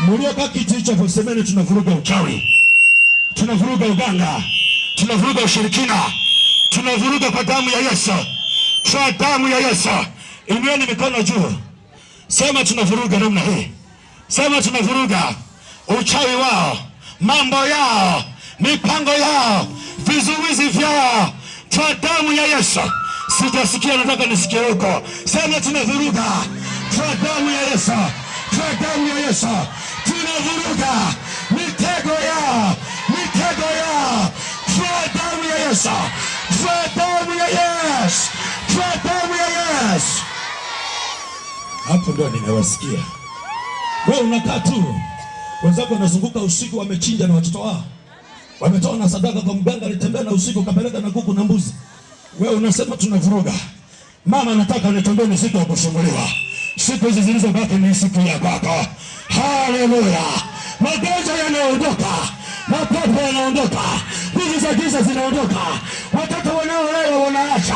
Mliokaa kiti hicho semeni tunavuruga uchawi. Tunavuruga uganga. Tunavuruga ushirikina. Tunavuruga kwa damu ya Yesu. Kwa damu ya Yesu. Inueni mikono juu. Sema tunavuruga namna hii. Sema tunavuruga uchawi wao, mambo yao, mipango yao, vizuizi vyao. Kwa damu ya Yesu. Sijasikia, nataka nisikie huko. Sema tunavuruga kwa damu ya Yesu. Kwa damu ya Yesu. Tunavuruga mitego yao, mitego yao. Kwa damu ya Yesu. Kwa damu ya Yesu. Kwa damu ya Yesu. Hapo ndo ninawasikia. Wewe unakaa tu, wenzako wanazunguka usiku, wamechinja na watoto wao, wametoa na sadaka kwa mganga, alitembea na usiku kapeleka na kuku na mbuzi. Wewe unasema tunavuruga. Mama nataka nitembee, ni siku ya kusumuliwa. Siku hizi zilizobaki ni siku ya kwako. Haleluya. Magonjwa yanaondoka, mapepo yanaondoka, nguvu za giza zinaondoka, watoto wanaolewa wanaacha,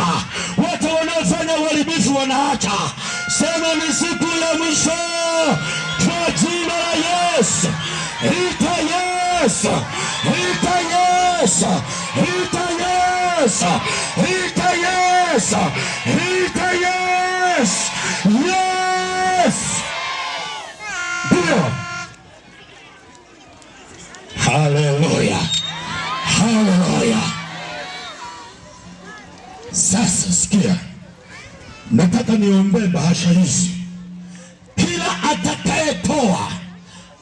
watu wanaofanya uharibifu wanaacha. Sema ni siku ya mwisho kwa jina la Yesu. Ita Yesu, ita Yesu, ita Yesu, ita Yesu, ita Yesu. Yes. Ndio. Haleluya. Haleluya. Sasa sikia. Nataka niombe bahasha hizi. Kila atakayetoa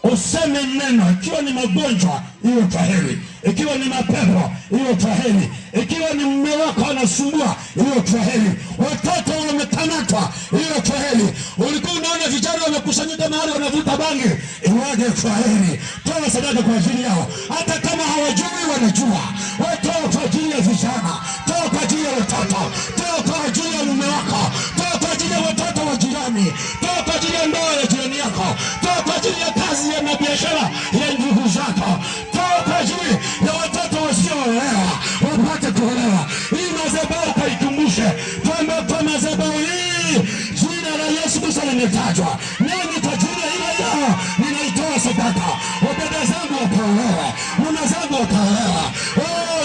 useme neno, ikiwa ni magonjwa hiyo taheri, ikiwa ni mapepo hiyo taheri, ikiwa ni mume wako anasumbua hiyo taheri, watoto wamekamatwa hiyo taheri, ulikuwa unaona vijana wamekusanyika mahali wanavuta bangi, iwaje taheri. Toa sadaka kwa ajili yao, hata kama hawajui wanajua. Watoa kwa ajili ya vijana, toa kwa ajili ya watoto, toa kwa ajili ya mume wako, toa kwa ajili ya watoto wa jirani, toa kwa ajili ya ndoa ya jirani yako, toa kwa ajili ya kazi ya biashara ya ndugu zako, toa kwa ajili ya watoto wasioolewa wapate kuolewa. Hii madhabahu kaikumbushe kwamba kwa madhabahu hii jina la Yesu Kristo limetajwa, nami kwa jina hilo ninaitoa sadaka. Wadada zangu wakaolewa, mama zangu wakaolewa.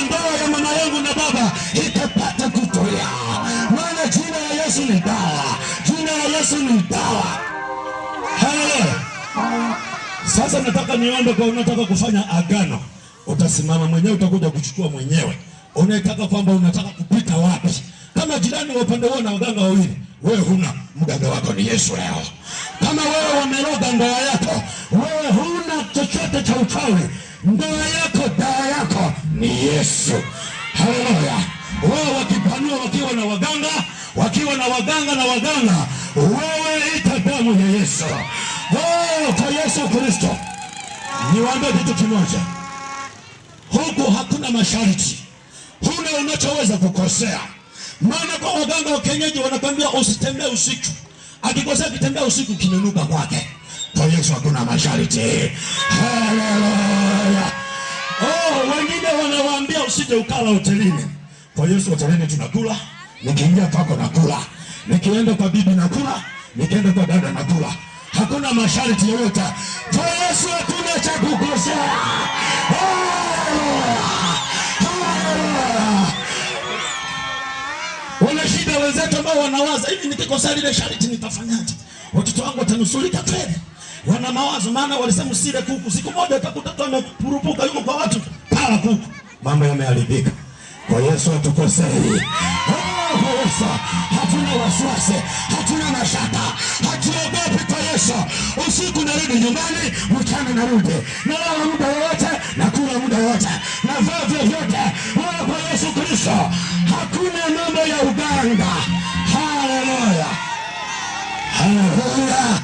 Ndoa ya mama yangu na baba itapata kutulia, maana jina la Yesu ni dawa, jina la Yesu ni dawa. Haleluya. Sasa nataka niombe kwa unataka kufanya agano. Utasimama mwenyewe, utakuja kuchukua mwenyewe. Unataka kwamba unataka kupita wapi? Kama jirani wa upande wao na waganga wawili, wewe huna, mganga wako ni Yesu leo. Kama wewe wameroga ndoa yako, wewe huna chochote cha uchawi, ndoa yako, dawa yako ni Yesu. Haleluya. Wewe wakipanua wakiwa na waganga, wakiwa na waganga na waganga, wewe ita damu ya Yesu. Kwa Yesu Kristo. Niwaambie kitu kimoja. Huku hakuna masharti. Huna unachoweza kukosea. Maana kwa waganga wa kienyeji wanakwambia usitembee usiku. Akikosea kitembea usiku kimenuka kwake. Kwa Yesu hakuna masharti. Haleluya. Wengine wanawaambia usije ukala hotelini. Kwa Yesu hotelini tunakula. Nikiingia kwako nakula. Nikienda kwa bibi nakula. Nikienda kwa dada nakula. Hakuna masharti yoyote. Kwa Yesu hakuna cha kukosea. Wana shida wenzetu ambao wanawaza hivi, nikikosea lile sharti nitafanyaje? Watoto wangu watanusulika kweli? Wana mawazo, maana walisema usile kuku. Siku moja utakuta tu amepurupuka yuko kwa watu, pala kuku. Mambo yameharibika. Kwa Yesu hatukosei. Kwa Yesu hatuna wasiwasi, hatuna mashaka, hatuogopi kwa Yesu. Usiku narudi nyumbani, mchana narudi, nalala muda wote, nakula muda wote, navaa vyovyote. Kwa Yesu Kristo hakuna mambo ya uganga. Haleluya. Haleluya.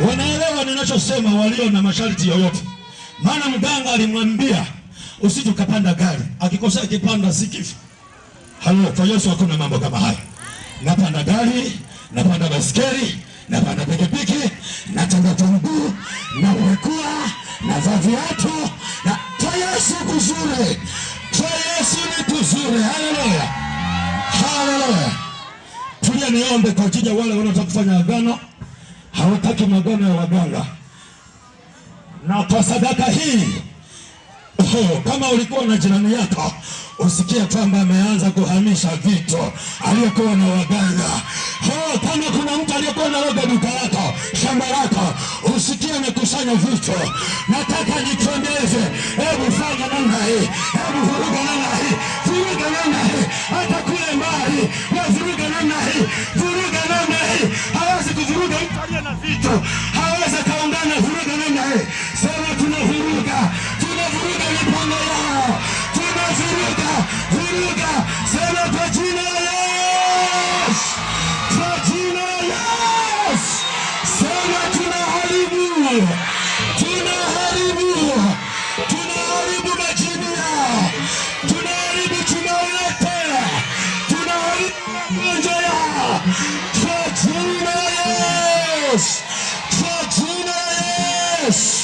Wanaelewa ninachosema walio na masharti yoyote. Maana mganga alimwambia usije ukapanda gari, akikosea kipanda sikifu. Haleluya. Kwa Yesu hakuna mambo kama haya. Napanda gari, napanda baskeli, napanda pikipiki, natembea kwa mguu, napekua, navaa viatu. Na kwa Yesu kuzuri. Kwa Yesu ni kuzuri. Haleluya. Haleluya. Tulia niombe kwa ajili ya wale wanaotaka kufanya agano, hawataki magano ya waganga. Na kwa sadaka hii, kama ulikuwa na jirani yako usikia kwamba ameanza kuhamisha vitu aliyokuwa na waganga, kama kuna mtu aliyokuwa na roga duka lako, shamba lako, usikia amekusanya vitu, nataka nikuongeze, hebu fanya namna hii, hebu vuruga namna hii, vuruga namna hii, hata kule mbali, vuruga namna hii, vuruga namna hii. Hawezi kuvuruga mtu aliye na vitu, hawezi kaungana, vuruga namna hii. Sema tunavuruga mipango yao, tunavuruga, sema kwa jina la Yesu, kwa jina la Yesu, sema tunaharibu majini yao, tunaharibu tunaulete, tunaharibu magonjwa yao, kwa jina la Yesu, kwa jina la Yesu.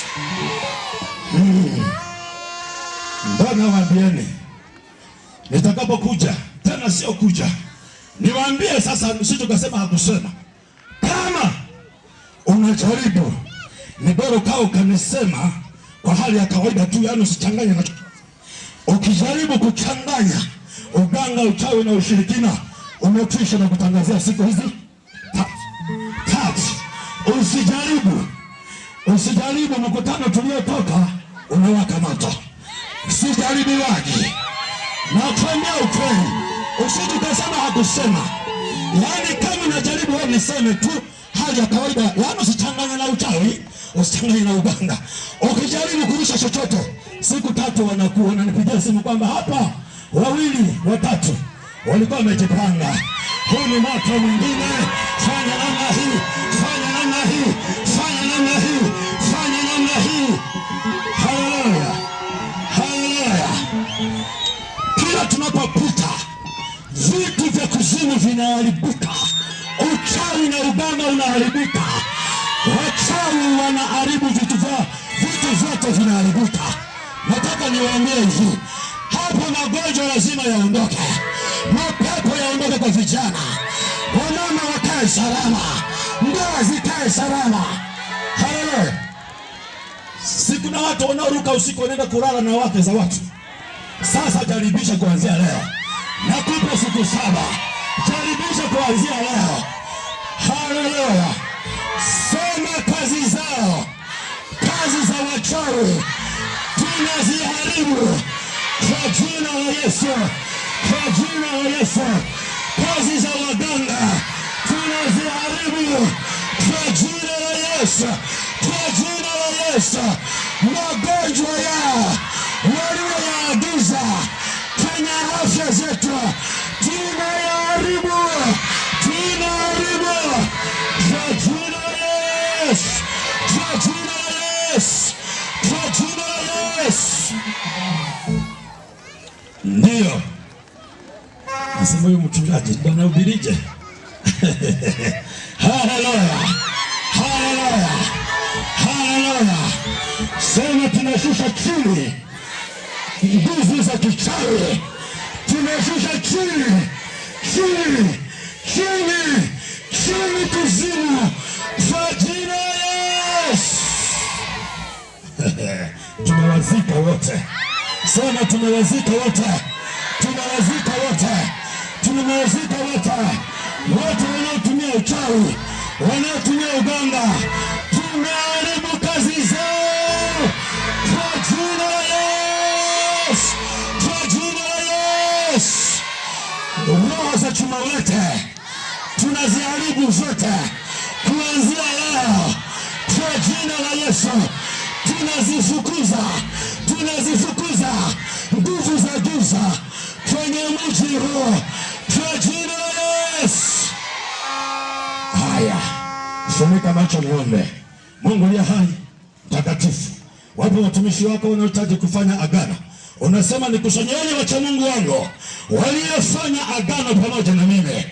Mbona waambieni nitakapokuja tena, sio kuja niwaambie sasa, msije kasema hakusema. Kama unajaribu ni bora ukao kanisema kwa hali ya kawaida tu, yani usichanganye na ukijaribu kuchanganya uganga, uchawi na ushirikina, umetwisha na kutangazia siku hizi tatu. Usijaribu mkutano tuliotoka unawaka moto. Sijaribiwaji, nakwambia ukweli, usije kusema hakusema. Yani kama unajaribu wewe niseme tu hali ya kawaida, yani usichanganye na uchawi, usichanganye na uganga. Ukijaribu kurusha chochote, siku tatu wananipigia simu kwamba hapa 2 3 walikuwa wamejipanga. Huu ni moto mwingine, fanya namna hii, fanya namna hii, fanya namna hii, fanya namna hii. Haleluya. Kila tunapopita vitu vya kuzimu vinaharibika, uchawi na uganga unaharibika, wachawi wanaharibu vitu vyote vinaharibika. Nataka niwaambie hivi, hapo magonjwa lazima yaondoke, mapepo yaondoke kwa vijana, wamama wakae salama, ndoa zikae salama. Haleluya. Siku na watu wanaoruka usiku wanaenda kulala na wake za watu. Sasa jaribisha kuanzia leo, nakupa siku 7, jaribisha kuanzia leo. Haleluya. Sema kazi zao, kazi za wachawi tunaziharibu kwa jina la Yesu, kwa jina la Yesu. Kazi za waganga tunaziharibu kwa jina la Yesu, kwa jina la Yesu. Magonjwa yao walioyaagiza kwenye afya zetu tunayaharibu kwa jina la Yesu, kwa jina la Yesu, kwa jina la Yesu. Ndio nasema huyu mchungaji ndo anahubirije? Haleluya, haleluya, haleluya. Sema tunashusha chini nguvu za kichawi, tunashusha chini kuzimu kwa jina la Yesu. Tumewazika wote. Sema tumewazika wote, tumewazika wote, tumewazika wote wanaotumia uchawi, wanaotumia uganga, tumeharibu kazi zao kwa jina la Yesu, kwa jina la Yesu. Roho za chumawete tunaziharibu zote kuanzia leo kwa jina la Yesu. Tunazifukuza nguvu za giza kwenye mji huu kwa jina la Yesu. Haya, funika macho niombe. Mungu aliye hai mtakatifu, wapo watumishi wako wanaohitaji kufanya agano. Unasema nikusanyeni wacha Mungu wangu waliofanya agano pamoja na mimi.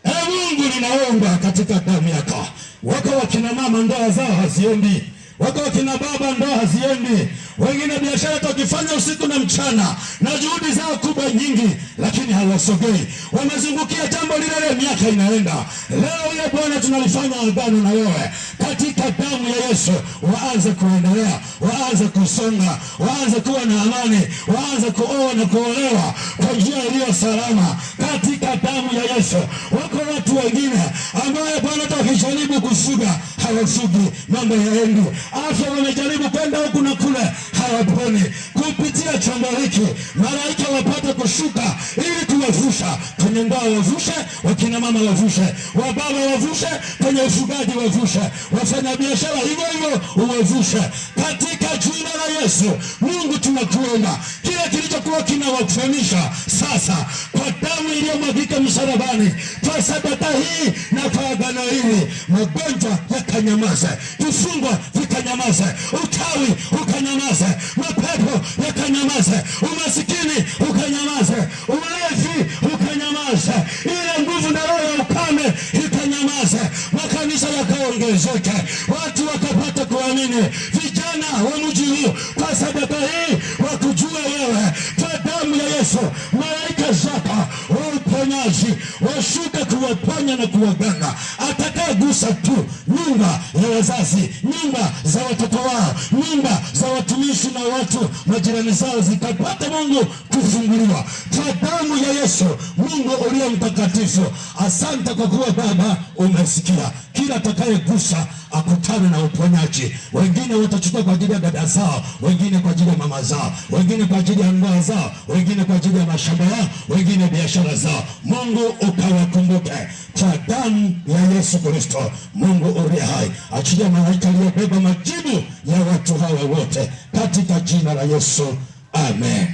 Mungu, ninaomba katika damu yako. Wako wakina mama ndoa zao haziendi, wako wakina baba ndoa haziendi, Wengine biashara wakifanya usiku na mchana na juhudi zao kubwa nyingi, lakini hawasogei. Wamezungukia jambo lile, miaka inaenda. Leo ya Bwana tunalifanya agano na wewe katika damu ya Yesu. Waanze kuendelea, waanze kusonga, waanze kuwa na amani, waanze kuoa na kuolewa kwa njia iliyo salama katika damu ya Yesu. Wako watu wengine ambao Bwana wakijaribu kufuga hawafugi, mambo yaendi. Afya wamejaribu kwenda huku na kule, hawaponi. Kupitia chombo hiki malaika wapate kushuka ili kuwavusha kwenye ndoa, wavushe wakina mama, wavushe wababa, wavushe kwenye ufugaji, wavushe wafanya biashara, hivyo hivyo uwavushe katika jina la Yesu. Mungu tunakuomba kila kilichokuwa kinawakwamisha sasa, kwa damu iliyomwagika msalabani, kwa sadaka hii na kwa agano hili, magonjwa yakanyamaze, kufungwa vikanyamaze, uchawi ukanyamaze, mapepo yakanyamaze, umasikini ukanyamaze, ulevi ukanyamaze, ile nguvu na roho ya ukame ikanyamaze, makanisa yakaongezeke, watu wakapata kuamini, vijana wa mji huu kwa sadaka hii wakujua wewe, kwa damu ya Yesu. Malaika zako wa uponyaji washuka kuwaponya na kuwaganga. Atakayegusa tu nyumba ya wazazi, nyumba za watoto wao, nyumba za watumishi na watu majirani zao zikapata Mungu kufunguliwa kwa damu ya Yesu. Mungu uliye mtakatifu, asante kwa kuwa Baba umesikia. Kila atakayegusa akutane na uponyaji. Wengine watachukua kwa ajili ya dada zao, wengine kwa ajili ya mama zao, wengine kwa ajili ya ndoa zao, wengine kwa ajili ya mashamba yao, wengine biashara zao. Mungu ukawakumbuke kwa damu ya Yesu Kristo. Mungu uliye hai, achilia malaika aliyobeba majibu ya watu hawa wote katika jina la Yesu. Amen.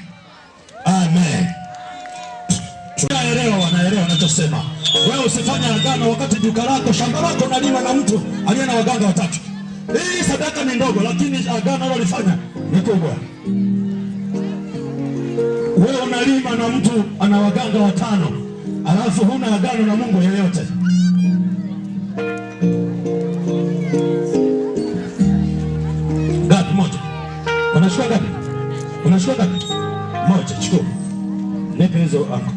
Amen. Tunaelewa, wanaelewa wanachosema. Wewe usifanye agano wakati duka lako, shamba lako unalima na mtu aliye na waganga watatu. Hii sadaka ni ndogo, lakini agano alilofanya ni kubwa. Wewe unalima na mtu ana waganga watano, alafu huna agano na Mungu yeyote. Gapi moja? Unachukua gapi? Unachukua gapi? Moja, chukua. Nipe hizo hapo.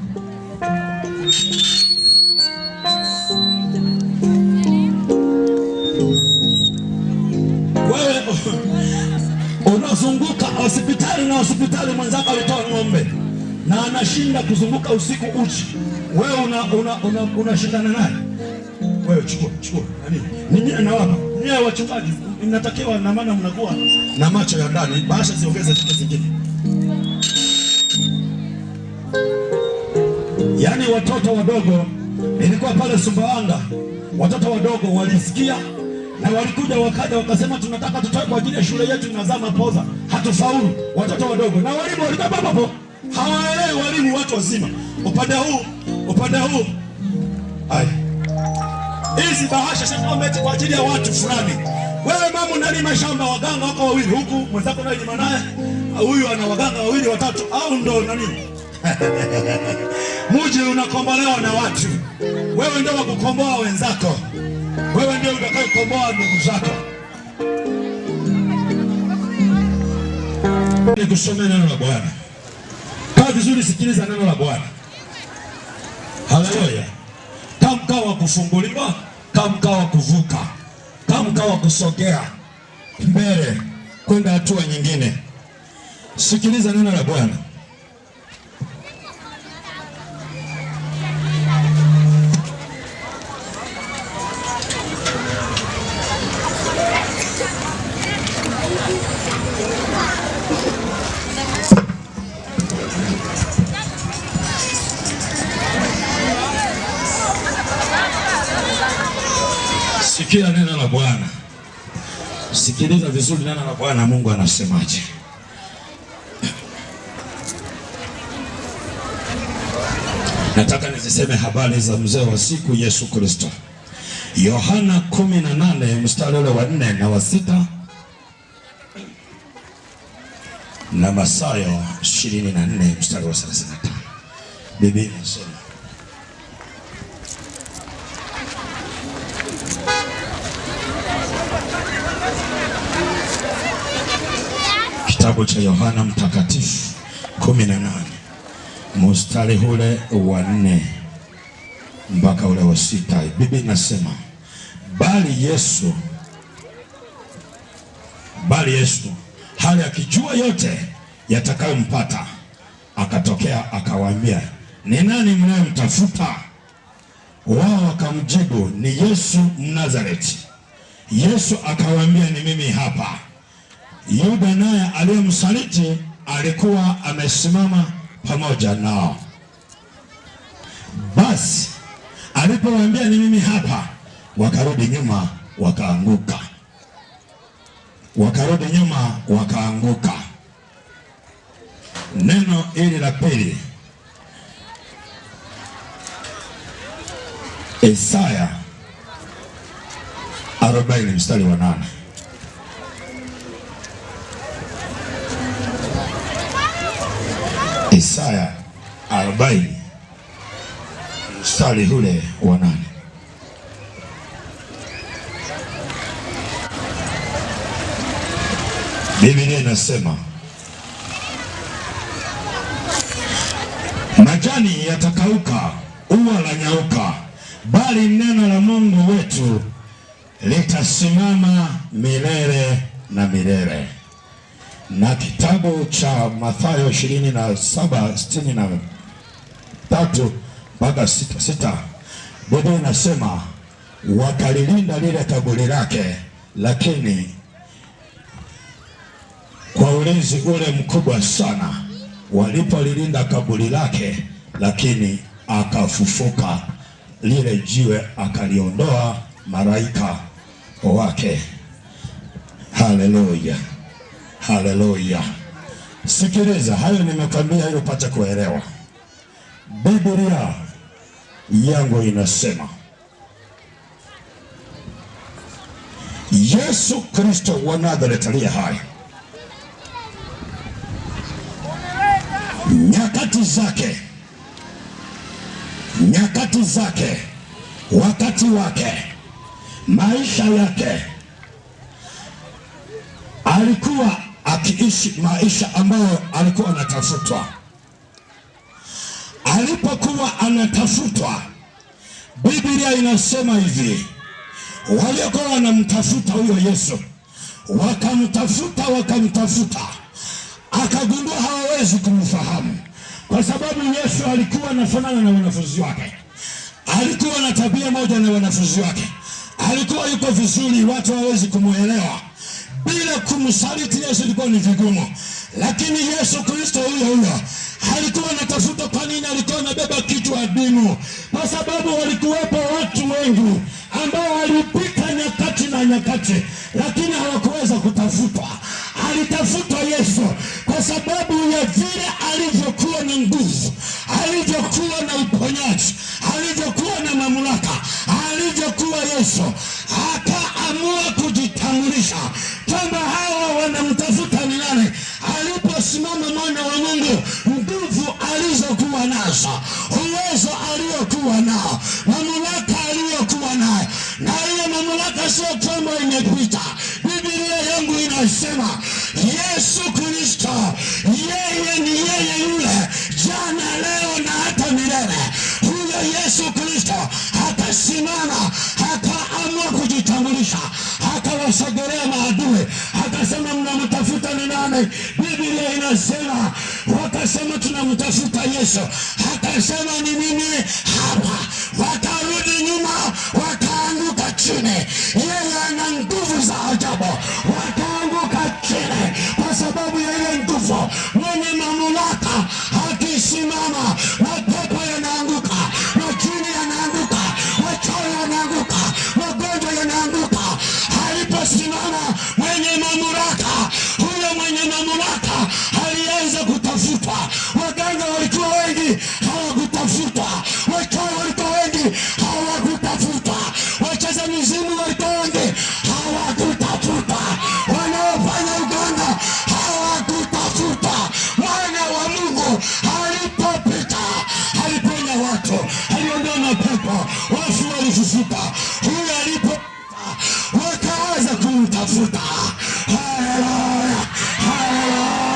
Wewe unazunguka hospitali na hospitali, mwenzako alitoa ng'ombe na anashinda kuzunguka usiku uchi. Wewe unashindana naye. Wewe chukua. Nini anawapa? Nyewe wachungaji mnatakiwa, na maana mnakuwa na macho ya ndani, bahasha ziongeze zile zingine. Yaani watoto wadogo, nilikuwa pale Sumbawanga, watoto wadogo walisikia na walikuja wakaja wakasema tunataka tutoe kwa ajili ya shule yetu inazaa mapoza, hatufaulu. Watoto wadogo na walimu walikuwa hapo, hawaelewi walimu, watu wazima. Upande huu ai, hizi bahasha sasa kwa ajili ya watu fulani. Wewe mama unalima shamba, waganga wako wawili huku, mwenzako naye ni naye, huyu ana waganga wawili watatu, au ndo nani? Mji unakombolewa na watu. Wewe ndio wakukomboa wenzako, wewe ndio utakayekomboa ndugu zako. Nikusomee neno la Bwana. Kaa vizuri, sikiliza neno la Bwana. Haleluya. Kama mkao wa kufunguliwa, kama mkao wa kuvuka, kama mkao wa kusogea mbele kwenda hatua nyingine. Sikiliza neno la Bwana. Sikia neno la Bwana. Sikiliza vizuri neno la Bwana. Mungu anasemaje? Nataka niziseme habari za mzee wa siku Yesu Kristo. Yohana 18 mstari ule wa 4 na wa 6 na Mathayo 24 mstari wa 35. Biblia inasema Kitabu cha Yohana Mtakatifu 18 mstari ule wa 4 mpaka ule wa 6. Biblia inasema bali Yesu hali akijua yote yatakayompata akatokea akawaambia, ni nani mnayemtafuta? Wao wakamjibu, ni Yesu Mnazareti. Yesu akawaambia, ni mimi hapa. Yuda naye aliyemsaliti alikuwa amesimama pamoja nao. Basi alipowaambia ni mimi hapa, wakarudi nyuma wakaanguka. Neno hili la pili, Isaya 40 mstari wa 8. Isaya 40 mstari ule wa 8. Biblia inasema majani yatakauka, ua la nyauka, bali neno la Mungu wetu litasimama milele na milele. Na kitabu cha Mathayo 27:63 mpaka 6, Biblia inasema wakalilinda lile kaburi lake, lakini kwa ulinzi ule mkubwa sana. Walipolilinda kaburi lake, lakini akafufuka, lile jiwe akaliondoa malaika wake. Haleluya, haleluya. Sikiliza, hayo nimekwambia ili upate kuelewa. Biblia yangu inasema Yesu Kristo wa Nazareti aliye hai, nyakati zake, wakati wake, maisha yake, alikuwa akiishi maisha ambayo alikuwa anatafutwa. Alipokuwa anatafutwa, Biblia inasema hivi, waliokuwa wanamtafuta huyo Yesu wakamtafuta, akagundua hawawezi kumfahamu, kwa sababu Yesu alikuwa anafanana na wanafunzi wake. Alikuwa na tabia moja na wanafunzi wake, alikuwa yuko vizuri, watu hawawezi kumuelewa. Bila kumsaliti Yesu ilikuwa ni vigumu, lakini Yesu Kristo huyo alikuwa anatafuta. Kwa nini? Alikuwa anabeba kitu adimu, kwa sababu walikuwepo watu wengi ambao walipita nyakati na nyakati, lakini hawakuweza kutafutwa. Alitafutwa Yesu kwa sababu ya vile alivyokuwa na nguvu, alivyokuwa na uponyaji, alivyokuwa na mamlaka, alivyokuwa Yesu akaamua kujitambulisha kwamba hawa wanamtafuta ni nani. Aliposimama mwana wa Mungu, nguvu alizokuwa nazo, uwezo aliokuwa nao, mamlaka aliyokuwa nayo, na ile mamlaka sio kwamba imepita. Biblia yangu inasema Yesu Kristo yeye ni yeye yule jana, leo na hata milele. Huyo Yesu Kristo akasimama, akaamua kujitambulisha, akawasogelea maadui, akasema mnamtafuta ni nani? Biblia inasema wakasema tunamtafuta Yesu, akasema ni mimi hapa. Wakarudi nyuma, wakaanguka chini. Yeye ana nguvu za ajabu, wakaanguka chini kwa sababu ya ile nguvu. Mwenye mamlaka akisimama, mapepo yanaanguka, majini yanaanguka, wachawi yanaanguka, magonjwa yanaanguka. Aliposimama mwenye mamlaka, huyo mwenye mamlaka alianza kutafutwa. Waganga walikuwa wengi, hawakutafutwa. Wachawi walikuwa wengi, hawakutafutwa. Wacheza mizimu walikuwa wengi, hawakutafutwa. Wanaofanya uganga hawakutafutwa. Mwana wa Mungu alipopita, aliponya watu, aliondoa mapepo, wafu walifufuka. Huyo alipopita, wakaanza kumtafuta. Haleluya, haleluya.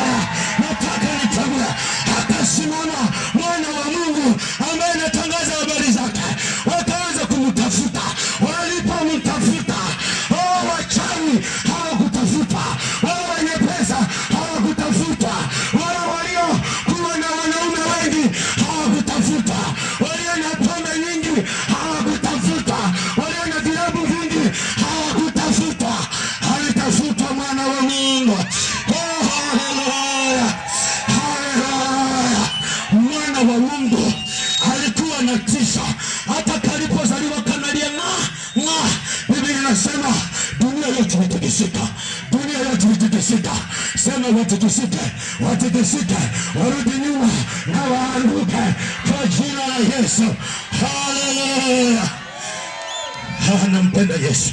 yote imetikisika, dunia yote imetikisika. Sema watikisike, watikisike, warudi nyuma na waanguke kwa jina la Yesu. Haleluya. Nampenda Yesu.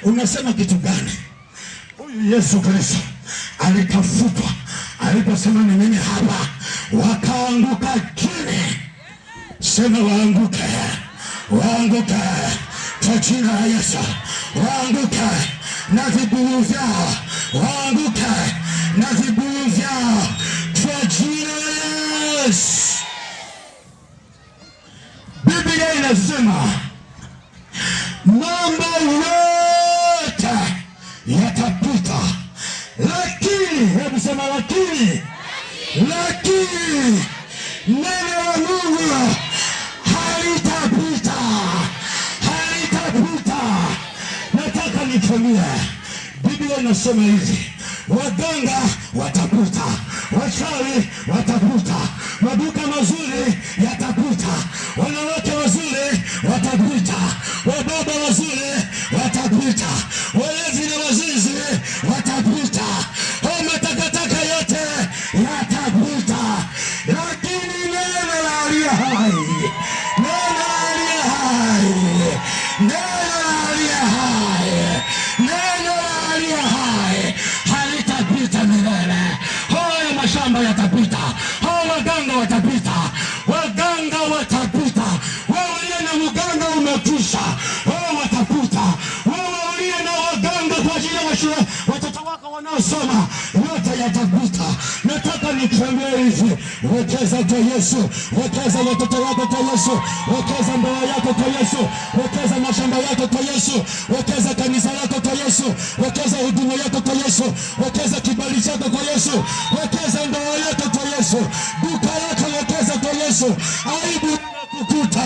Unasema kitu gani? Huyu Yesu Kristo alitafutwa, aliposema ni mimi hapa, wakaanguka chini. Sema waanguke, waanguke kwa jina la Yesu, waanguke na vibuyu vyao, waanguke na vibuyu vyao kwa jina la Yesu. Biblia inasema mambo yote yatapita, lakini, hebu sema lakini neno la Mungu halitapita, halitapita. Nataka nitumie, Biblia inasema hivi, waganga watapita, wachawi watapita, maduka mazuri yatapita, wanawake wazuri watapita, wababa wazuri watapita, walevi na wazinzi watapita, matakataka yote yatapita, lakini neno la aliye hai, neno la aliye hai, neno la aliye hai, neno la aliye hai halitapita milele. Haya mashamba yatapita, hao waganga watapita, waganga watapita. Wewe uliye na mganga umekwisha, wao watapita. Wewe uliye na waganga kwa ajili ya shule, watoto wako wanaosoma, yote yatapita. Nataka nikuambie hivi, wekeza kwa Yesu, wekeza watoto wako kwa Yesu, wekeza ndoa yako kwa Yesu, wekeza mashamba yako kwa Yesu, wekeza kanisa lako kwa Yesu, wekeza huduma yako kwa Yesu, wekeza kibali chako kwa Yesu, wekeza ndoa yako kwa Yesu, duka lako wekeza kwa Yesu. Aibu inakukuta,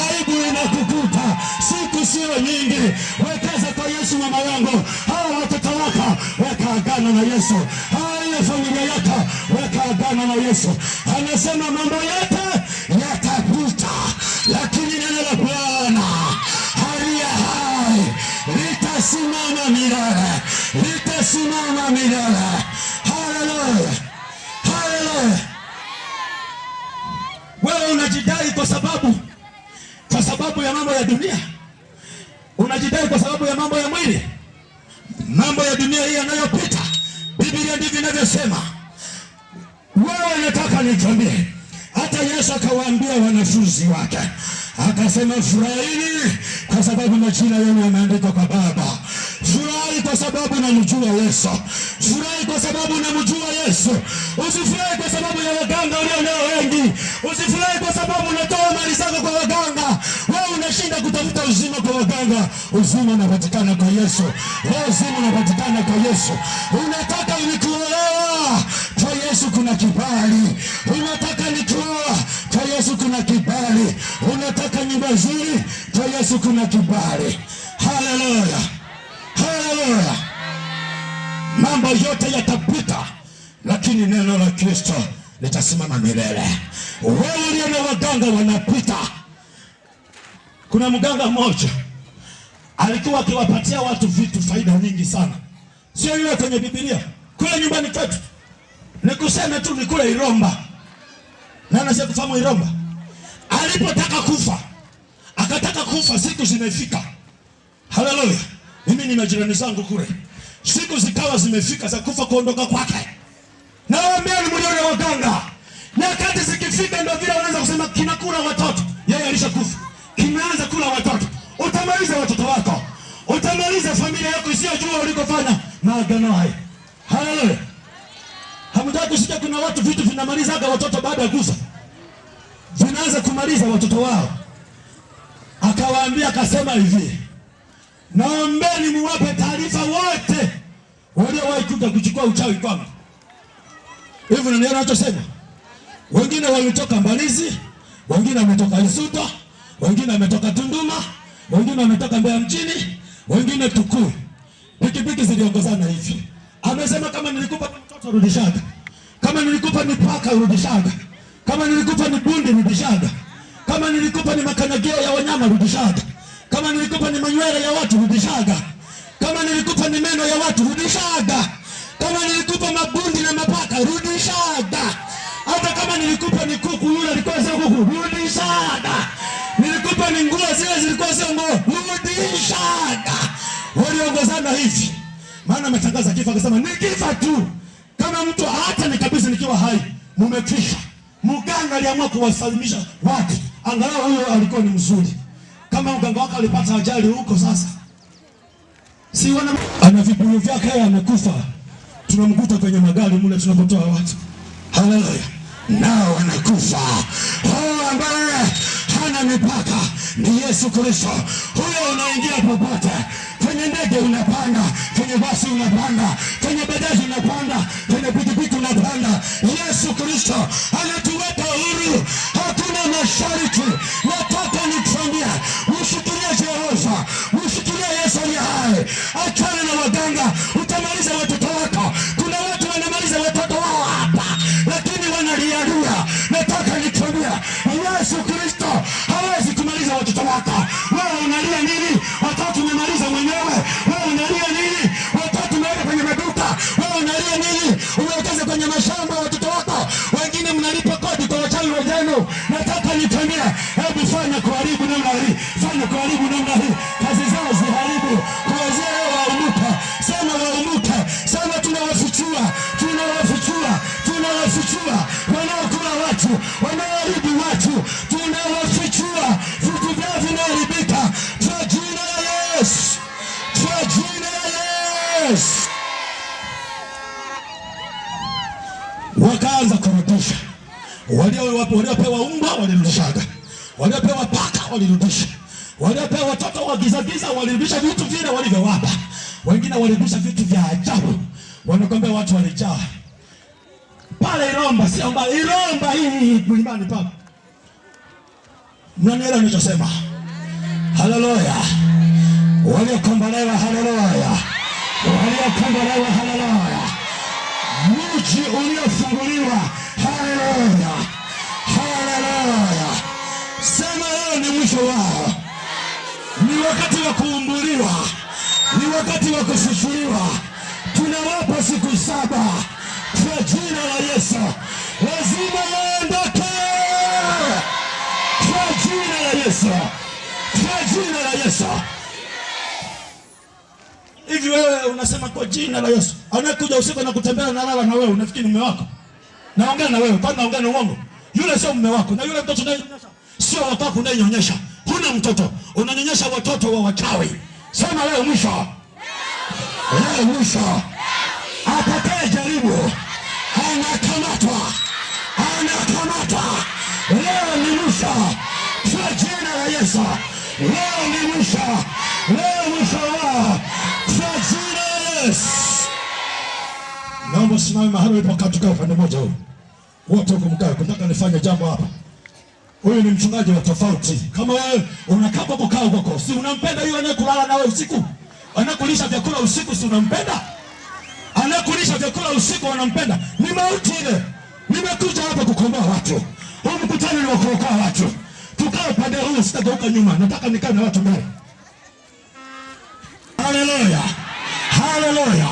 aibu inakukuta, siku sio nyingi. Wekeza kwa Yesu mama yangu, hawa watoto wako weka agano na Yesu, hawa familia yako weka agano na Yesu. Anasema mambo yote yatapita, lakini neno la Bwana aliye hai litasimama milele, litasimama milele. Haleluya, haleluya. Wewe unajidai kwa sababu ya mambo ya dunia, unajidai kwa sababu ya mambo ya mwili, mambo ya dunia hii yanayopita. Biblia ndivyo inavyosema. Wewe nataka nikwambie, hata Yesu akawaambia wanafunzi wake, akasema furahini kwa sababu majina yenu yameandikwa kwa Baba. Furahi kwa sababu unamjua Yesu, furahi kwa sababu unamjua Yesu. Usifurahi kwa sababu ya waganga walionao wengi, usifurahi kwa sababu unatoa mali zako kwa waganga. Wewe unashinda kutafuta uzima kwa waganga. Uzima unapatikana kwa Yesu, wewe uzima unapatikana kwa Yesu. Unataka nikuolewa, kwa Yesu kuna kibali. Unataka nikuoa, kwa Yesu kuna kibali. Unataka nyumba nzuri, kwa Yesu kuna kibali. Haleluya, haleluya. Mambo yote yatapita, lakini neno la Kristo litasimama milele. Wewe uliye na waganga wanapita. Kuna mganga mmoja alikuwa akiwapatia watu vitu faida nyingi sana, sio yule kwenye Biblia. Kule nyumbani kwetu, nikuseme tu ni kule Iromba, na anasema kufahamu Iromba. Alipotaka kufa, akataka kufa, siku zimefika. Haleluya. Mimi ni majirani zangu kule, siku zikawa zimefika za kufa, kuondoka kwake. Nawaambia ni mlione waganga, nyakati zikifika ndio vile wanaanza kusema kinakula watoto. Yeye alishakufa, kinaanza kula watoto. Utamaliza watoto wako, utamaliza familia yako isiyojua ulikofanya maagano haya. Haleluya. Hamtaki kusikia kuna watu vitu vinamaliza watoto baada ya kufa, vinaanza kumaliza watoto wao. Akawaambia, akasema hivi, naombeni muwape taarifa wote waliowahi kuja kuchukua uchawi kwangu. Hivyo ndio anachosema. Wengine walitoka Mbalizi, wengine wametoka Isuta, wengine wametoka Tunduma, wengine wametoka Mbeya mjini, wengine Tukuyu. Pikipiki ziliongozana hivi. Amesema kama nilikupa mtoto rudishaga, kama nilikupa ni paka rudishaga, kama nilikupa ni bundi rudishaga, kama nilikupa ni makanyagio ya wanyama rudishaga, kama nilikupa ni manywele ya watu rudishaga, Kama nilikupa ni meno ya watu, rudishaga. Kama nilikupa mabundi na mapaka, rudishaga. Hata kama nilikupa ni kuku, yule alikuwa sio kuku, rudishaga. Nilikupa ni nguo, zile zilikuwa sio nguo, rudishaga. Waliongozana hivi. Maana ametangaza kifo, akasema nikifa tu. Kama mtu hata nikabisa nikiwa hai, mumekwisha. Mganga aliamua kuwasalimisha watu. Angalau huyo alikuwa ni mzuri. Kama mganga wako alipata ajali huko sasa, si wana ana vibuyu vyake, yeye amekufa. Tunamkuta kwenye magari mule tunapotoa watu. Haleluya. Nao anakufa. Ambaye hana mipaka ni Yesu Kristo. Huyo unaingia popote. Kwenye ndege unapanda, kwenye basi unapanda, kwenye bajaji unapanda, kwenye pikipiki unapanda. Yesu Kristo anatuweka huru. Hakuna masharti. Nataka nikwambie, ushikilie Jehova, ushikilie Yesu aliye hai. Achana na waganga, utamaliza watoto wako. Kuna watu wanamaliza watoto wao hapa, lakini wanalialia. Nataka nikwambie, Yesu Kristo hawezi kumaliza watoto wako. Wewe unalia nini? Watoto umemaliza mwenyewe. Wewe unalia nini? Watoto umeweka kwenye maduka. Wewe unalia nini? Umewekeza kwenye mashamba watoto wako. Wengine mnalipa kodi kwa wachawi wenzenu. Nataka nikwambie, hebu fanya kuharibu namna hii. Fanya kuharibu namna hii. Kazi zao ziharibu. Kuanzia leo waumuke. Sema waumuke. Sema tunawafichua. Tunawafichua. Tunawafichua. Wanaokula watu. Wanaoharibu watu. Tunawafichua. Vitu vyao vinaharibika. Kwa jina la Yesu. Kwa jina la Yesu. Wakaanza kurudisha. Waliopewa mbwa walirudishaga. Waliopewa paka walirudisha. Waliopewa watoto wa giza walirudisha vitu vile walivyowapa. Wengine walirudisha vitu vya ajabu. Wanakwambia watu walijaa. Pale Iromba, si amba Iromba hii mlimani pale. Mnanielewa ninachosema? Haleluya. Waliokombolewa, haleluya. Waliokombolewa, haleluya. Mji uliofunguliwa, haleluya. Haleluya. Sema leo ni mwisho wao. Ni wakati wa kuumbuliwa. Ni wakati wa kufufuliwa. Tunawapa siku 7 kwa jina la Yesu. Lazima waondoke kwa jina la Yesu. Kwa jina la Yesu. Hivi wewe unasema kwa jina la Yesu. Anakuja usiku na kutembea na lala na wewe, unafikiri mume wako? Naongea na wewe, kwani naongea na uongo? Yule sio mume wako, na yule mtoto unayonyonyesha sio wako unayonyonyesha. Huna mtoto, unanyonyesha watoto wa wachawi. Sema leo mwisho. Leo mwisho. Atakaye jaribu anakamatwa. Anakamatwa. Leo ni mwisho. Kwa jina la Yesu. Leo ni mwisho. Leo mwisho wao. Kwa jina la Yesu. Naomba simame mahali ulipo, katika upande mmoja huu. Wote huko mkae, nataka nifanye jambo hapa. Huyu ni mchungaji wa tofauti. Kama wewe unakaa huko, kaa huko. Si unampenda yule anayekulala nawe usiku? Anakulisha vyakula usiku, si unampenda? Anakulisha vyakula usiku, wanampenda. Ni mauti ile. Nimekuja hapa kukomboa watu. Huu mkutano ni wa kuokoa watu. Tukae upande huu, sitageuka nyuma. Nataka nikae na watu mbele. Haleluya. Haleluya.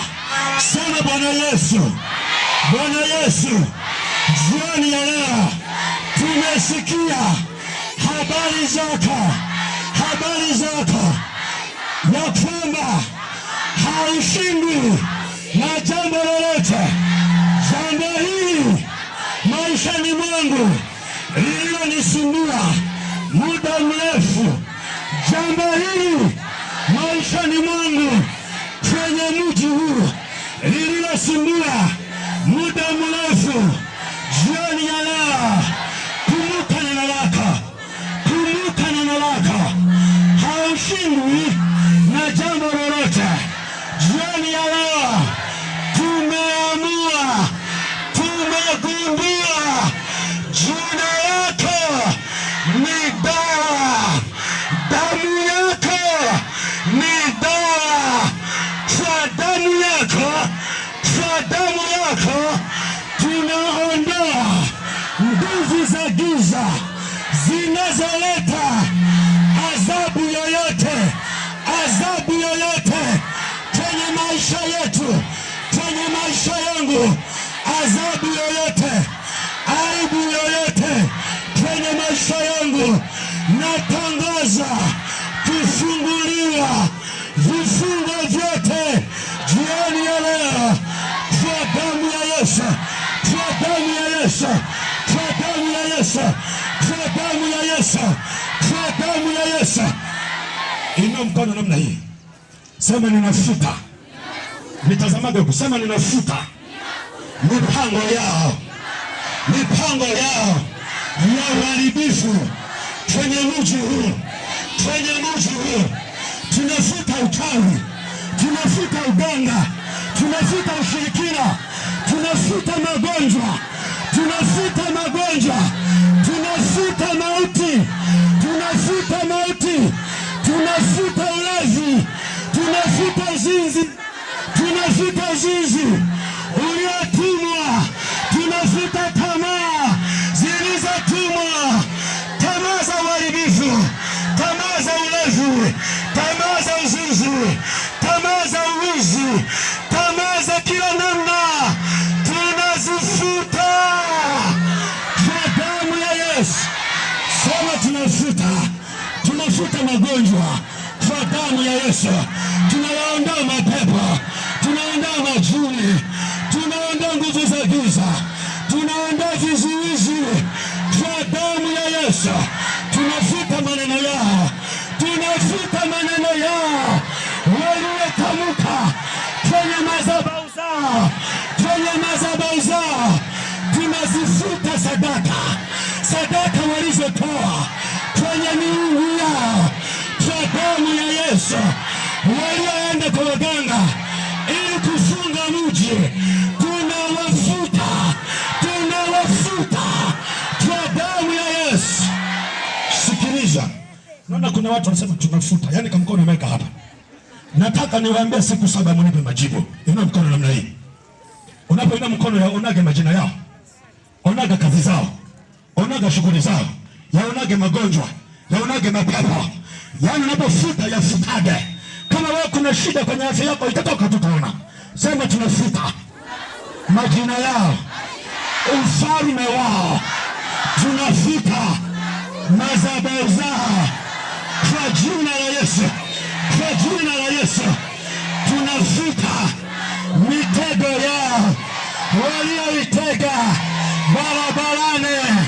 Sema Bwana Yesu. Bwana Yesu. Jioni ya leo tumesikia habari zako. Habari zako. Ya kwamba haushindwi na jambo lolote. Jambo hili maishani mwangu lililonisumbua muda mrefu. Jambo hili maishani mwangu kwenye mji huu lililosumbua muda mrefu. Jioni ya leo kumbuka neno lako. Kumbuka neno lako. Haushindwi na jambo lolote. Jioni ya leo tumeamua, tumegundua jina lako ni dawa. Damu yako ni dawa. Kwa damu yako, kwa damu yako tunaondoa nguvu za giza zinazoleta adhabu yoyote maisha yetu, kwenye maisha yangu, adhabu yoyote, aibu yoyote kwenye maisha yangu, natangaza kufunguliwa vifungo vyote jioni ya leo kwa damu ya Yesu, kwa damu ya Yesu, kwa damu ya Yesu, kwa damu ya Yesu, kwa damu ya Yesu. Inua mkono namna hii, sema ninafuta. Nitazamaga kusema ninafuta mipango yao, mipango yao ya uharibifu kwenye mji huu, kwenye mji huu. Tunafuta uchawi, tunafuta uganga, tunafuta ushirikina, tunafuta magonjwa, tunafuta magonjwa, tunafuta mauti, tunafuta mauti, tunafuta ulevi, tunafuta uzinzi, tunafuta uzinzi uliotumwa, tunafuta tamaa zilizotumwa, tamaa za uharibifu, tamaa za ulevi, tamaa za uzinzi, tamaa za uwizi, tamaa za kila namna, tunazifuta kwa damu ya Yesu. Sema tunafuta, tunafuta magonjwa kwa damu ya Yesu. Tunayaondoa mapepo, tunaondoa majini, tunaondoa nguvu za giza, tunaondoa vizuizi kwa damu ya Yesu. Tunafuta maneno yao, tunafuta maneno yao waliotamka kwenye madhabahu zao, kwenye madhabahu zao. Tunazifuta sadaka, sadaka walizotoa kwenye miungu yao kwa damu ya Yesu. Walioenda kwa waganga ili kufunga mji, tunawafuta, tunawafuta kwa damu ya Yesu. Sikiliza, naona kuna watu wanasema tunafuta, yani kama mkono umeweka hapa. Nataka niwaambie siku 7 mnipe majibu. Inua mkono namna hii. Unapoinua mkono ya onage majina yao, onaga kazi zao, onaga shughuli zao, yaonage magonjwa, yaonage mapepo. Yani unapofuta yafutage. Kama wewe kuna shida kwenye afya yako itatoka, tutaona. Sema tunafuta majina yao, ufalme wao, tunafuta madhabahu zao kwa jina la Yesu, kwa jina la Yesu. Tunafuta mitego yao walioitega barabarani.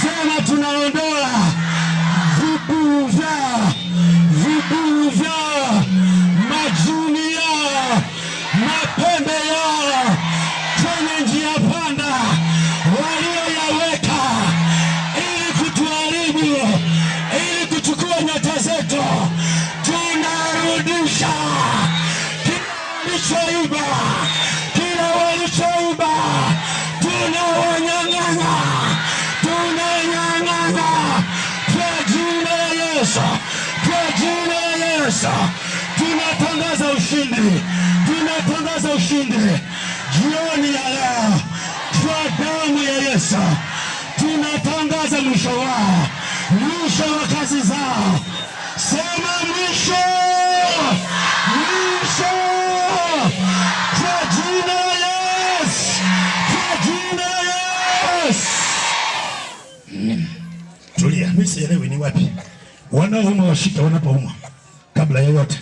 Sema tunaondoa vibuyu vyao, vibuyu vyao, majini yao, mapembe yao kwenye njia panda walioyaweka ili kutuharibu, ili kuchukua nyota zetu. Tunarudisha kila walichoiba, kila walichoiba, tunawanyang'anya, tunanyang'anya kwa jina la Yesu, kwa jina la Yesu. Tunatangaza ushindi, tunatangaza ushindi jioni ya leo kwa damu ya Yesu. Tunatangaza mwisho wao, mwisho wa kazi zao. Sema mwisho, mwisho kwa jina la Yesu, kwa jina la Yesu. Tulia, mimi sielewi ni wapi wanaoumwa washike wanapoumwa. Kabla ya yote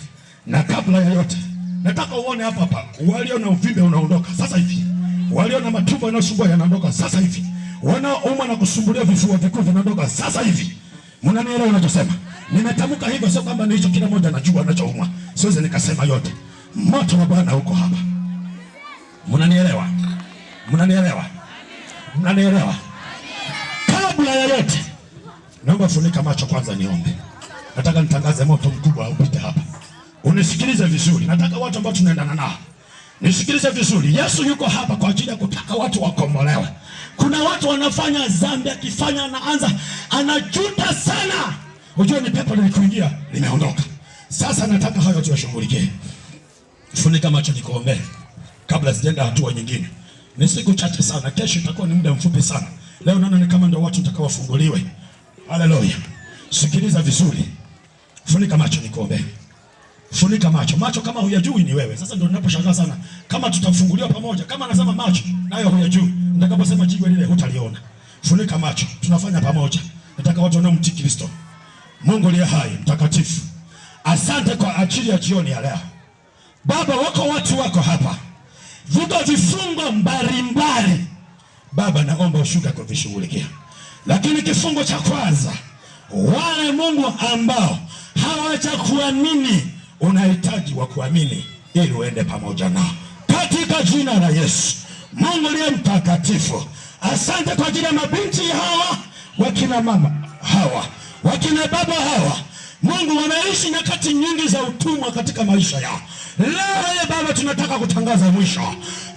na kabla ya yote, nataka uone hapa hapa, walio na uvimbe unaondoka sasa hivi, walio na matumbo yanayosumbua yanaondoka sasa hivi, wanaoumwa na kusumbulia vifua vikuu vinaondoka sasa hivi. Mnanielewa ninachosema? Nimetamka hivyo sio kwamba hicho kila mmoja anajua anachoumwa. Siwezi nikasema yote. Moto wa Bwana uko hapa. Mnanielewa? Mnanielewa? Mnanielewa? Kabla ya yote, naomba funika macho kwanza niombe. Nataka nitangaze moto mkubwa upite hapa. Unisikilize vizuri. Nataka watu ambao tunaendana nao nisikilize vizuri. Yesu yuko hapa kwa ajili ya kutaka watu wakombolewe. Kuna watu wanafanya dhambi, akifanya anaanza anajuta sana. Unajua ni pepo lilikuingia limeondoka. Sasa nataka hayo tuyashughulikie. Funika macho nikuombe kabla sijaenda hatua nyingine. Ni siku chache sana, kesho itakuwa ni muda mfupi sana. Leo naona ni kama ndio watu nitakawafunguliwe. Haleluya. Sikiliza vizuri. Funika macho nikuombe. Funika macho. Macho kama huyajui ni wewe. Sasa ndio ninaposhangaa sana. Kama tutafunguliwa pamoja, kama anasema macho nayo huyajui, nitakaposema jiwe lile hutaliona. Funika macho. Tunafanya pamoja. Nataka watu wanaomtii Kristo. Mungu aliye hai, mtakatifu. Asante kwa ajili ya jioni ya leo. Baba, wako watu wako hapa. Viko vifungo mbalimbali. Baba, naomba ushuka kwa vishughulikia. Lakini kifungo cha kwanza, wale Mungu ambao hawajakuamini, unahitaji wa kuamini ili uende pamoja nao. Katika jina la Yesu, Mungu aliye mtakatifu, asante kwa ajili ya mabinti hawa, wakina mama hawa, wakina baba hawa. Mungu, wameishi nyakati nyingi za utumwa katika maisha yao. Leo Baba, tunataka kutangaza mwisho.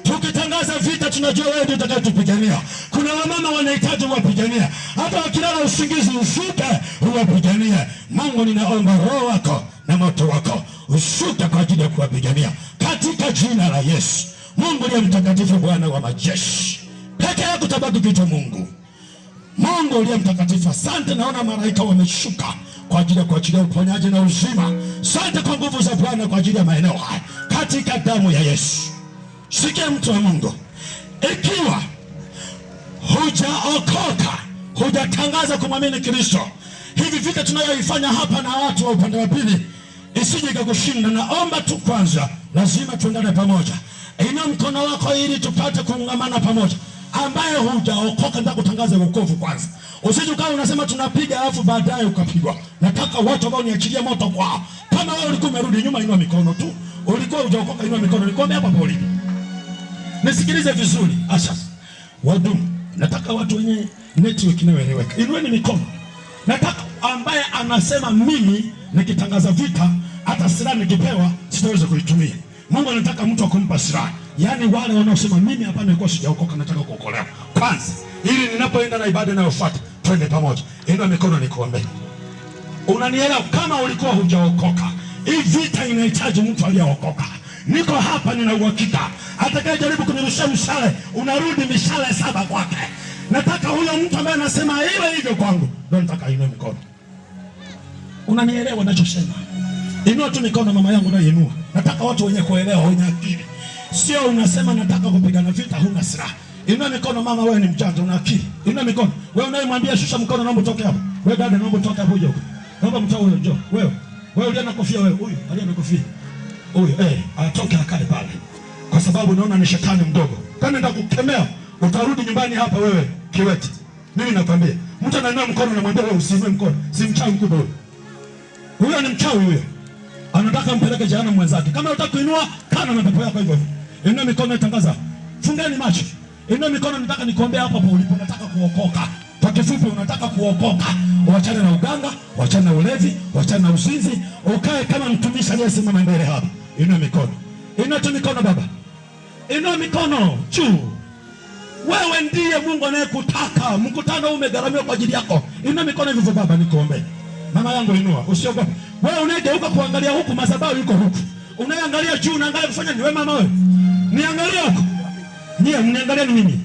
Tukitangaza vita, tunajua wewe ndiye utakayetupigania. Kuna wamama wanahitaji uwapigania, hata wakilala usingizi ushuke uwapiganie. Mungu, ninaomba roho wako na moto wako ushuke kwa ajili ya kuwapigania katika jina la Yesu. Mungu ndiye mtakatifu, Bwana wa majeshi, peke yako tabaki kitu. Mungu ndiye mtakatifu. Asante, naona malaika wameshuka kwa ajili ya kuachilia uponyaji na uzima. Asante kwa nguvu za Bwana kwa ajili ya maeneo haya katika damu ya Yesu. Sikia mtu wa Mungu, ikiwa hujaokoka, hujatangaza kumwamini Kristo, hivi vita tunayoifanya hapa na watu wa upande wa pili isije ikakushinda. Naomba tu kwanza, lazima tuendane pamoja. Inua mkono wako ili tupate kuungamana pamoja. Ambaye hujaokoka, nataka kutangaza wokovu kwanza. Usije ukawa unasema tunapiga alafu baadaye ukapigwa. Nataka watu ambao niachilia moto kwao. Kama wewe ulikuwa umerudi nyuma, inua mikono tu. Ulikuwa hujaokoka, inua mikono. Nikombe hapa pole. Nisikilize vizuri. Asha. Wadumu. Nataka watu wenye network inayoeleweka. Inueni mikono. Nataka ambaye anasema mimi nikitangaza vita, hata silaha nikipewa sitaweza kuitumia. Mungu anataka mtu akumpa silaha. Yaani wale wanaosema mimi hapa nilikuwa sijaokoka, nataka kuokolewa kwanza, ili ninapoenda na ibada inayofuata twende pamoja. Inua mikono nikuombe. Unanielewa? Kama ulikuwa hujaokoka, hii vita inahitaji mtu aliyeokoka. Niko hapa, nina uhakika atakayejaribu kunirushia mshale, unarudi mishale 7 kwake. Nataka huyo mtu ambaye anasema iwe hivyo kwangu, ndio nataka inue mkono. Unanielewa ninachosema? Inua tu mikono, mama yangu, na inua. Nataka watu wenye kuelewa, wenye akili. Sio unasema nataka kupigana vita, huna silaha. Inua mikono mama, wewe ni mjanja, una akili. Inua mikono. Wewe unayemwambia shusha mkono, naomba utoke hapo. Wewe dada, naomba utoke hapo uje huko. Naomba mtoe huyo, njoo. Wewe uliye na kofia, wewe huyu, aliye na kofia. Huyo atoke akae pale. Kwa sababu naona ni shetani mdogo. Kana nenda kukemea, utarudi nyumbani hapa wewe kiwete. Mimi nakwambia, mtu anainua mkono na mwambie wewe usiinue mkono. Si mchawi mkubwa huyo. Huyo ni mchawi huyo. Anataka mpeleke jehanamu mwenzake. Kama unataka kuinua, kana na pepo yako hivyo. Inua mikono, itangaza. Fungeni macho. Inua mikono, nataka nikuombea hapo ulipo. Nataka kuokoka. Kwa kifupi, unataka kuokoka. Uachane na uganga, uachane na ulevi, uachane na uzinzi, ukae kama mtumishi aliyesimama mbele hapa. Inua mikono. Inua tu mikono baba. Inua mikono juu. Wewe ndiye Mungu anayekutaka. Mkutano umegharamiwa kwa ajili yako. Inua mikono hivyo baba, nikuombee. Mama yangu inua, usiogope. Wewe unayegeuka kuangalia huku, madhabahu yuko huku. Unaangalia juu, unaangalia kufanya ni wewe mama wewe. Niangalie huku. Mniangalie ni mimi.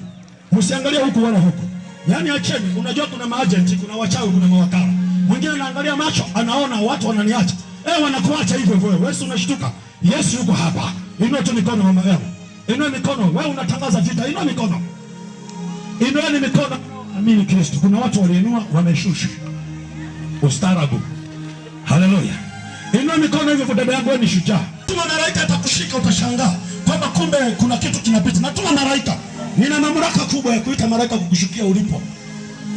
Msiangalie huku wala huku. Yaani acheni, unajua kuna maagenti, kuna wachawi, kuna mawakala. Mwingine anaangalia macho, anaona watu wananiacha. Wanakuacha hivyo hivyo. Wewe unashtuka. Yesu yuko hapa. Inua tu mikono mama yangu. Inua mikono. Wewe unatangaza vita, inua mikono. Inueni mikono. Amini Kristo. Kuna watu waliinua wameshusha. Ustaarabu. Haleluya. Inua mikono hivyo, dada yangu, wewe ni shujaa. Tuma malaika atakushika, utashangaa kwamba kumbe kuna kitu kinapita. Natuma malaika. Nina mamlaka kubwa ya kuita malaika kukushukia ulipo.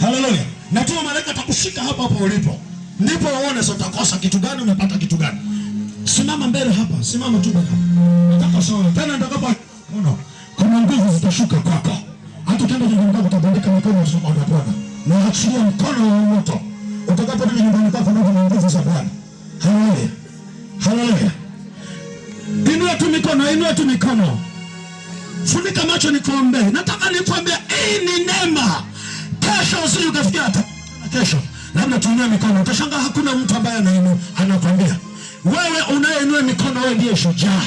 Haleluya. Natuma malaika atakushika hapa hapo ulipo. Ndipo uone sio utakosa kitu gani, umepata kitu gani. Simama mbele hapa, simama tu baba. Nataka sawa. Tena nitakapo kuna nguvu zitashuka kwako. Hata ukienda nyumbani kwako utabandika mikono usoma kwa Bwana. Na achilia mkono wa moto. Utakaporudi nyumbani kwako na nguvu za Bwana. Haleluya. Haleluya. Inua tu mikono, inua tu mikono. Funika macho nikuombee. Nataka nikuombee, hii ni neema. Kesho usije ukafikia hata kesho. Labda tuinue mikono. Utashangaa hakuna mtu ambaye anakuambia. Wewe unayeinua mikono, wewe ndiye shujaa.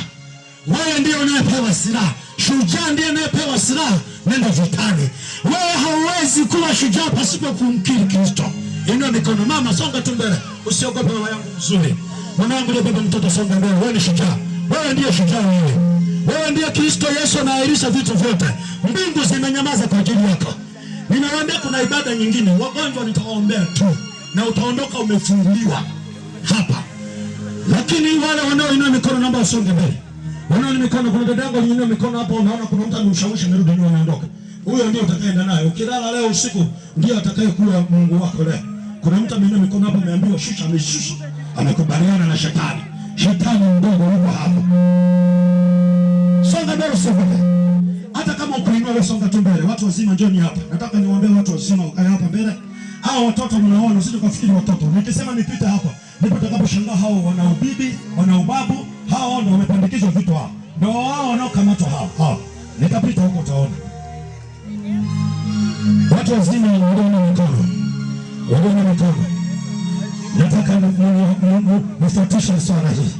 Wewe ndiye unayepewa silaha. Shujaa ndiye anayepewa silaha. Nenda vitani. Wewe hauwezi kuwa shujaa pasipo kumkiri Kristo. Inua mikono. Mama, songa tu mbele. Usiogope mama yangu mzuri. Mwanangu leo baba mtoto songa mbele. Wewe ni shujaa. Wewe ndiye shujaa wewe. Wewe ndiye Kristo Yesu anaahirisha vitu vyote. Mbingu zimenyamaza kwa ajili yako. Ninawaambia kuna ibada nyingine, wagonjwa nitawaombea tu na utaondoka umefunguliwa hapa. Lakini wale wanaoinua mikono naomba usonge mbele. Wanaoinua mikono, kuna dadangu aliinua mikono hapo, unaona kuna mtu anamshawishi nirudi nyuma naondoka. Huyo ndiye utakayeenda naye. Ukilala leo usiku ndiye atakayekuwa Mungu wako leo. Kuna mtu ameinua mikono hapo, ameambiwa shusha, ameshusha. Amekubaliana na shetani. Shetani mdogo yuko hapo. Songa mbele, songa mbele. Hata kama ukuinua wewe songa tu mbele. Watu wazima njoni hapa. Nataka niwaambie watu wazima ukae hapa mbele. Hao watoto mnaona, usije kufikiri watoto. Nikisema nipite hapa, ndipo utakaposhangaa hao wana ubibi, wana ubabu, hao ndio wamepandikizwa vitu hao. Ndio wao wanaokamatwa hao. Nitapita huko utaona. Watu wazima wanaona mikono. Wanaona mikono. Nataka nifuatishe swala hii.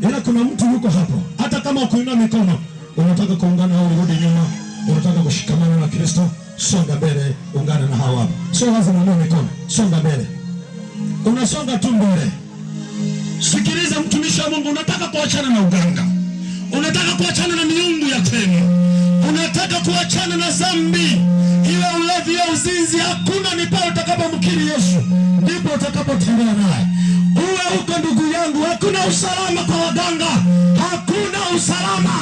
Ila kuna mtu yuko hapo. Hata kama ukuinua mikono, unataka kuungana au urudi nyuma, unataka kushikamana na Kristo, songa mbele, ungana na hawa hapa. Sio lazima uinue mikono, songa mbele. Unasonga tu mbele. Sikiliza mtumishi wa Mungu, unataka kuachana na uganga. Unataka kuachana na miungu ya kwenu. Unataka kuachana na dhambi. Iwe ulevi au uzinzi, hakuna ni pale utakapomkiri Yesu ndipo utakapotembea naye. Uwe huko ndugu yangu, hakuna usalama kwa waganga. Hakuna usalama.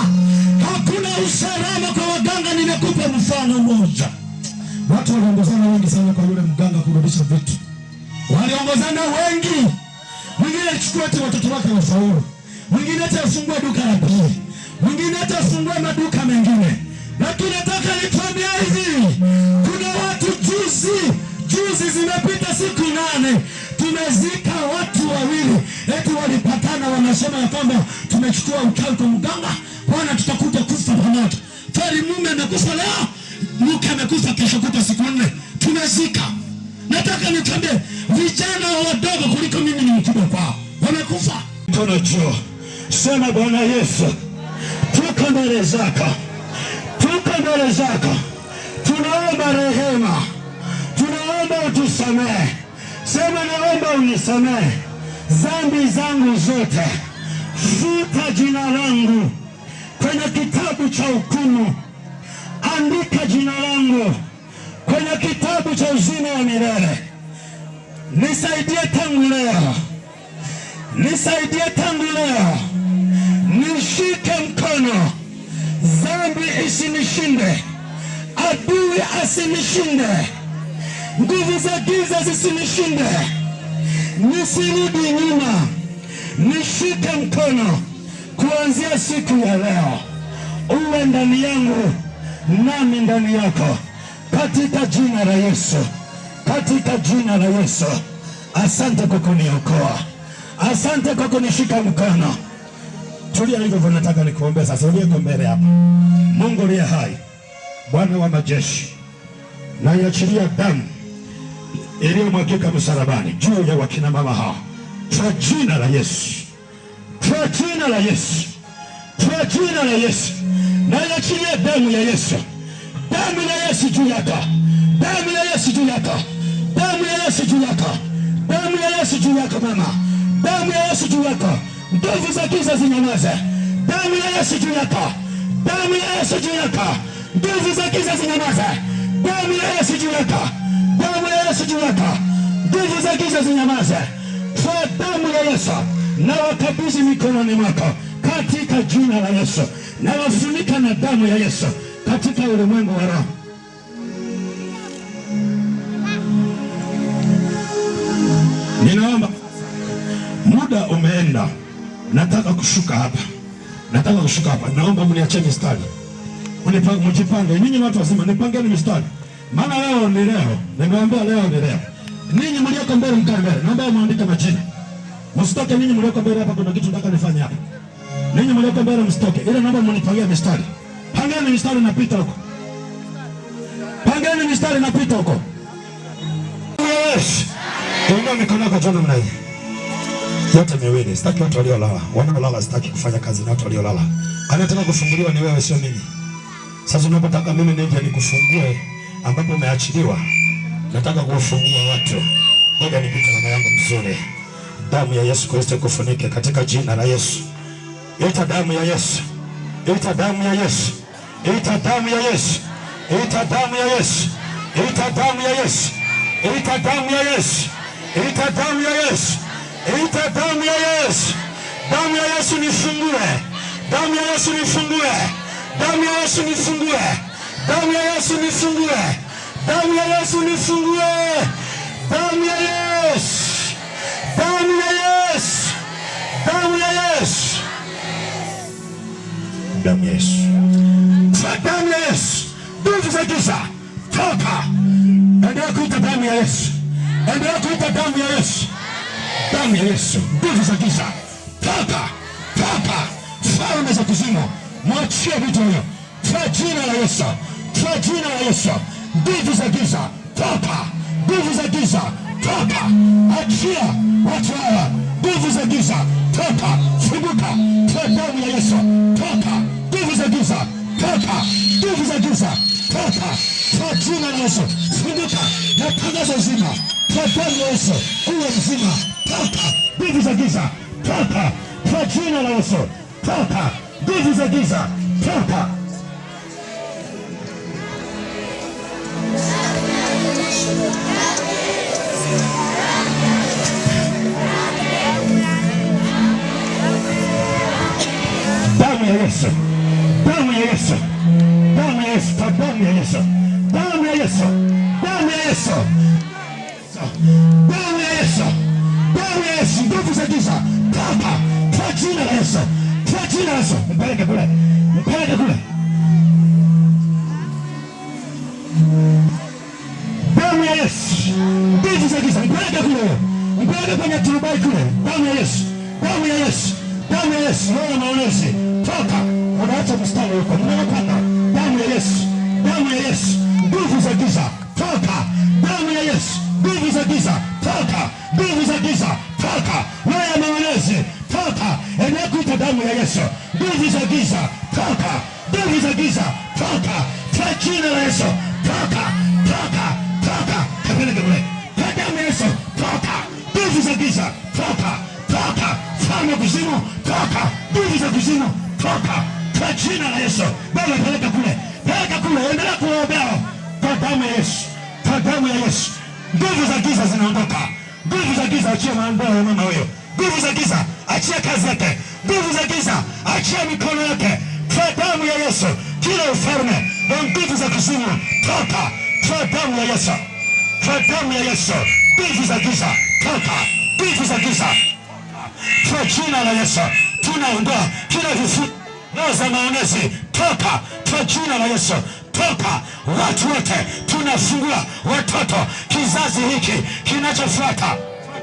Hakuna usalama kwa waganga. Nimekupa mfano mmoja. Watu waliongozana wengi sana kwa yule mganga kurudisha vitu. Waliongozana wengi. Mwingine alichukua eti watoto wake wafaulu. Mwingine eti afungua duka la pili. Mwingine eti afungua maduka mengine. Lakini nataka nikwambie hivi, kuna watu juzi zimepita siku 8 tumezika watu wawili eti walipatana, wanasema ya kwamba tumechukua uchawi kwa mganga, bwana tutakuja kufa pamoja. Tari mume amekufa leo, mke amekufa kesho kutwa, siku 4 tumezika. Nataka nikwambie vijana wadogo kuliko mimi ni mkubwa kwao wamekufa. Mkono juu, sema Bwana Yesu, tuko mbele zako. Tuko mbele zako, tunaomba rehema, tunaomba utusamehe. Sema naomba unisamehe dhambi zangu zote. Futa jina langu kwenye kitabu cha hukumu. Andika jina langu kwenye kitabu cha uzima wa milele. Nisaidie tangu leo. Nisaidie tangu leo. Nishike mkono. Dhambi isinishinde, adui asinishinde, nguvu za giza zisinishinde, nisirudi nyuma. Nishike mkono kuanzia siku ya leo, uwe ndani yangu nami ndani yako, katika jina la Yesu, katika jina la Yesu. Asante kwa kuniokoa, asante kwa kunishika mkono. Tulia hivyo, nataka nikuombea sasa. Ulieko mbele hapa. Mungu aliye hai, Bwana wa majeshi, na iachilia damu iliyomwagika msalabani juu ya wakina mama hao, kwa jina la Yesu, kwa jina la Yesu, kwa jina la Yesu. Na iachilia damu ya Yesu, damu ya Yesu juu yako, damu ya Yesu juu yako, damu ya Yesu juu yako, damu ya Yesu juu yako mama, damu ya Yesu juu yako. Nguvu za giza zinyamaze. Damu ya Yesu juu yako. Damu ya Yesu juu yako. Nguvu za giza zinyamaze. Damu ya Yesu juu yako. Damu ya Yesu juu yako. Nguvu za giza zinyamaze. Kwa damu ya Yesu na wakabidhi mikononi mwako katika jina la Yesu. Na wafunika na damu ya Yesu katika ulimwengu wa roho. Ninaomba, muda umeenda. Nataka kushuka hapa. Nataka kushuka hapa. Naomba mniachie mistari. Mjipange. Ninyi watu wazima, nipangeni mistari. Maana leo ni leo. Nimewaambia leo ni leo. Ninyi mlioko mbele mkae mbele. Naomba muandike majina. Msitoke ninyi mlioko mbele hapa, kuna kitu nataka nifanye hapa. Ninyi mlioko mbele msitoke. Ile naomba mnipangie mistari. Pangeni mistari napita huko. Pangeni mistari napita huko. Yes. Tuombe mikono yako juu namna hii. Yote miwili. Sitaki watu waliolala. Wanaolala sitaki kufanya kazi na watu waliolala. Anataka kufunguliwa ni wewe, sio mimi. Sasa unapotaka mimi nije nikufungue ambapo umeachiliwa. Nataka kuwafungua watu. Ngoja nipite mama yangu mzuri. Damu ya Yesu Kristo kufunike katika jina la Yesu. Ita damu ya Yesu. Ita damu ya Yesu. Ita damu ya Yesu. Ita damu ya Yesu. Ita damu ya Yesu. Ita damu ya Yesu. Ita damu ya Yesu. Ita damu ya Yesu. Damu ya Yesu nifungue. Damu ya Yesu nifungue. Damu ya Yesu nifungue. Damu ya Yesu nifungue. Damu ya Yesu nifungue. Damu ya Yesu. Damu ya Yesu. Damu ya Yesu. Damu ya Yesu. Damu ya Yesu. Nguvu za giza toka. Endelea kuita damu ya Yesu. Endelea kuita damu ya Yesu. Damu ya Yesu. Nguvu za giza toka. Toka. Falme za kuzimu mwachie vitu hivyo. Kwa jina la Yesu. Kwa jina la Yesu. Nguvu za giza toka. Nguvu za giza toka. Achia watu hawa. Nguvu za giza toka. Funguka kwa damu ya Yesu. Toka. Nguvu za giza toka. Nguvu za giza toka. Kwa jina la Yesu. Funguka. Natangaza uzima kwa damu ya Yesu. Uwe mzima. Toka. Nguvu za giza toka. Kwa jina la Yesu. Toka. Nguvu za giza toka. Damu ya Yesu. Damu ya Yesu. Damu ya Yesu. Damu ya Yesu. Damu ya Yesu. Damu ya Yesu. Damu ya Yesu. Damu ya Yesu. Nguvu za giza toka. Kwa jina la Yesu. Kwa jina la Yesu. Mpeleke kule. Mpeleke kule. Damu ya Yesu. Nguvu za giza mpeleke kule. Mpeleke kwenye turubai kule. Damu ya Yesu. Damu ya Yesu. Damu ya Yesu. Wewe maonezi toka. Unaacha mstari huko. Mnapanda. Damu ya Yesu. Damu ya Yesu. Nguvu za giza toka. Damu ya Yesu. Nguvu za giza toka. Nguvu za giza toka. Wewe maonezi toka. Endelea kuita damu ya Yesu. Nguvu za giza toka. Nguvu za giza toka. Kwa jina la Yesu toka. Toka. Toka. Kapeleke kule. Kwa damu ya Yesu toka. Nguvu za giza toka. Toka. Falme kuzimu toka. Nguvu za kuzimu toka. Kwa jina la Yesu. Baba peleka kule. Peleka kule. Endelea kuombea kwa damu ya Yesu. Kwa damu ya Yesu. Nguvu za giza zinaondoka. Nguvu za giza achia mambo ya mama huyo. Nguvu za giza achia kazi yake. Nguvu za giza achia mikono yake. Kwa damu ya Yesu. Kila ufalme na nguvu za kuzimu toka. Kwa damu ya Yesu. Kwa damu ya Yesu. Nguvu za giza toka. Nguvu za giza kwa jina la Yesu. Tunaondoa kila vifungo za maonezi toka. Kwa jina la Yesu toka. Watu wote tunafungua watoto kizazi hiki kinachofuata.